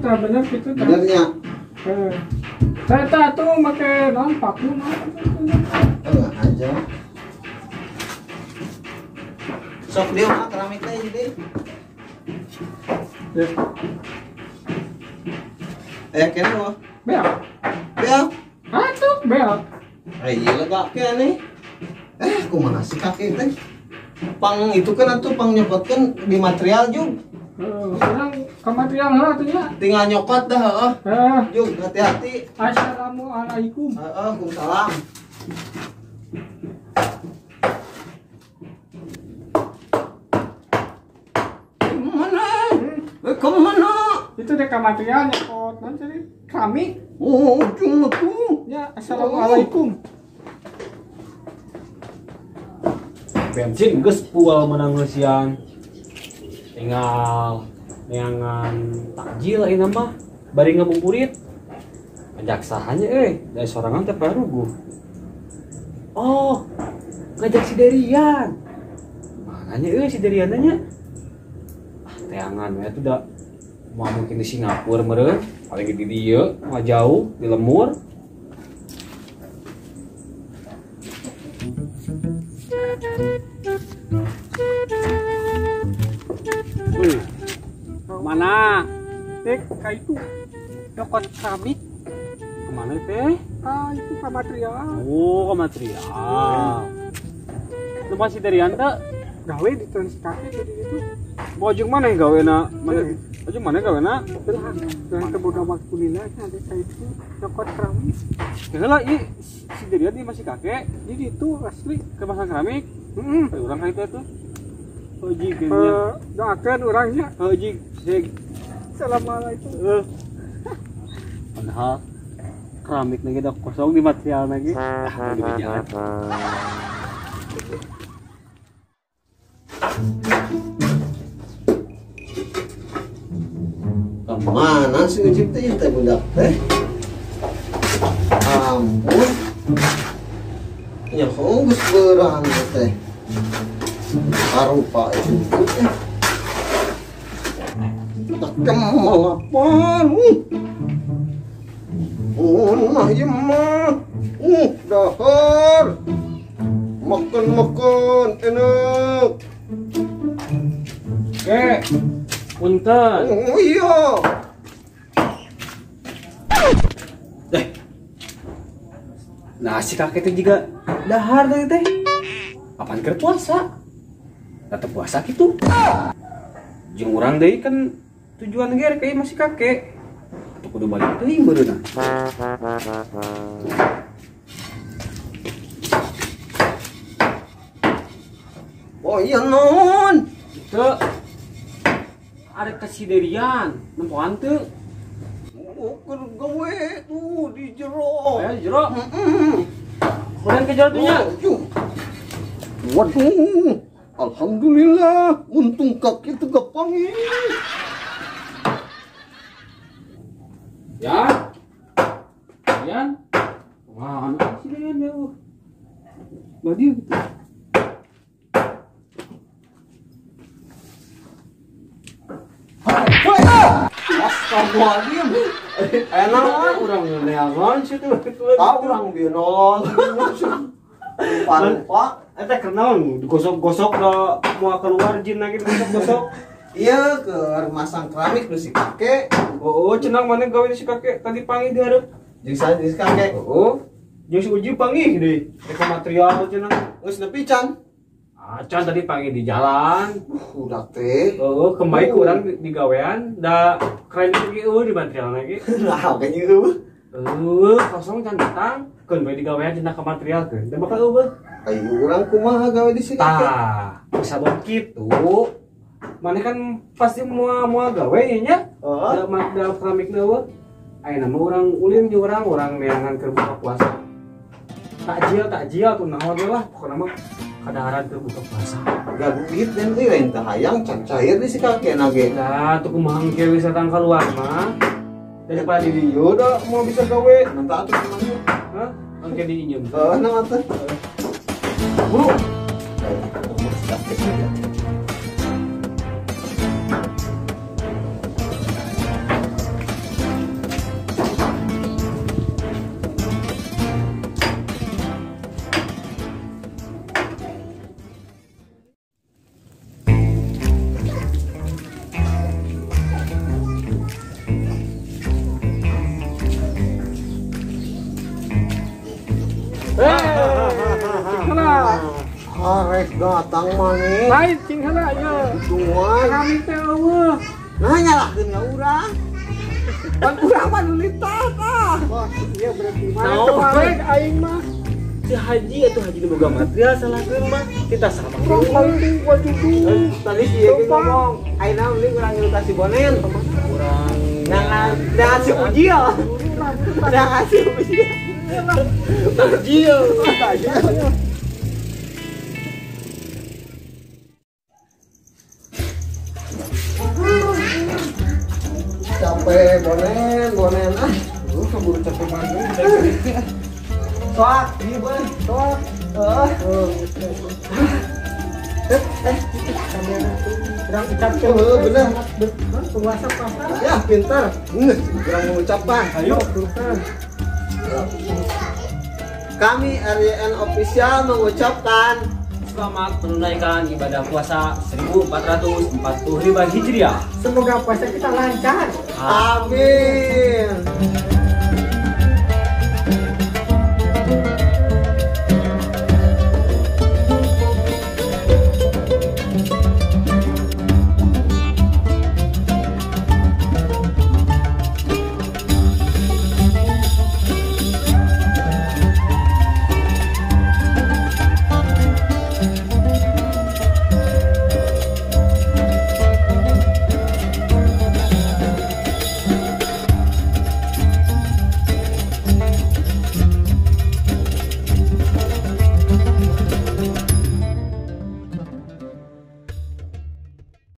tak bener gitu tak. Benernya. Saya tak tuh pakai non paku Enggak aja. Sok dia mah keramiknya ini deh. Ya. Kena lo. Beak. Beak. Tuh beak. Iya lega kene. Kumaha sih kakek teh? Pang itu kan atuh pang nyokotkeun di material juga. Sekarang ke material lah tuh ya. Tinggal nyokot dah, Jug, hati-hati. Assalamualaikum. Waalaikumsalam. Kemana? Itu deh ke material nyokot nanti keramik. Oh, cuma tuh. Ya, assalamualaikum. Bensin geus pual menang lesian. Tinggal neangan takjil ini mah bari ngabuburit. Penjaksahannya dari sorangan teh paruguh. Oh, ngajak si Derian. Mananya si Derian nya? Teangan we tuh da mau mungkin di Singapura meureun, paling di dieu, mah jauh di Lemur. Mana? Kayak itu nyokot keramik. Kemana teh? Itu ke material. Oh, ke material. Itu masih Derian teh? Gawe di trans kaki jadi itu. Mau jeung mana yang gawe na? Mana mana gawe na? Belah. Dengan kebodohan kuliner ada kayak itu nyokot keramik. Heula ieu si Derian dia masih kakek. Jadi itu asli Kemasan keramik. Urang ka itu tuh. Haji doakan orangnya. Haji seg. Assalamualaikum. Padahal keramik lagi udah kosong di material lagi. Di jalan. Kemana sih Ujib teh budak teh? Ampun. Ya geus beurang teh. Karupa itu teh. Tak kemana apa? Nah ieu mah. Dahar. Makan enak. Punten. Oh iya. Nah si kakek itu juga dahar teh. Apaan keur puasa? Tetep puasa gitu. Jeung urang deui kan tujuan ge kayak masih kakek. Atuh kudu balik teuing beureunan. Oh iya non. Teu ada kesiderian, nempoan teu. Oh keur gawe tuh di jero. Jero. Kemudian ke jero nya. Waduh. Alhamdulillah, untung kaki itu gapangi. Ya. Yan. Wah, anu sih Yan ya. Badi gitu. Astagfirullahaladzim. Enak Urang neangan sih tuh. tahu orang binol. Lupa. Eta kenaon digosok-gosok da moal keluar jin lagi digosok-gosok. Iya ke masang keramik lu si kakek. Oh, cenang mana gawe si kakek tadi panggil di hareup. Jeung saya di kakek. Oh. Jeung si Uji panggil deui. Rek material cenang. Geus nepi can. Can tadi panggil di jalan. Udah teh. Oh, kembali ke urang di gawean da keren itu di material lagi. Nah, kayaknya eueuh. Kosong can datang. Keun bae di gawean cenah ke material keun. Teu bakal eueuh. Ayo urang kumaha gawe di si kakek. Tah, sabab kitu. Mana kan pasti mau gawe nya. Da keramik eueuh. Ayeuna mah urang ulin jeung urang neangan keur buka puasa. Takjil tuh naon we lah pokona mah kadaharan keur buka puasa. Gaduit dan teh lain teh hayang can cair di si kakek nage. Nah, tuh kumaha ge wisata keluar mah. Daripada di dieu da mau bisa gawe. Nanta atuh kumaha. Hah? Angke di injem. Nah teh. Buru. rek datang mani. Lain cing heula ya. Tuan. Kami teh eueuh. Nah nyalahkeun ka urang. Pan urang mah nu litas ah. Bos, iya berarti Nah, mana kemarin aing mah Si haji atuh haji nu boga material salahkeun mah kita sama. penting gua duduk. Tadi si Yegi ngomong, ayeuna mending urang ngilu si Bonen. Urang Nah ngasih ujil. Pada ngasih ujil. tajil. Capek Bonen ah. Lu keburu capek banget. Soak, iya boy. Soak. Kurang ucapkan Bener. penguasa pasar. Ya pintar. Kurang mengucapkan. Ayo, tuhan. Kami RYN Official mengucapkan Selamat menunaikan ibadah puasa 1445 Hijriah. Semoga puasa kita lancar. amin.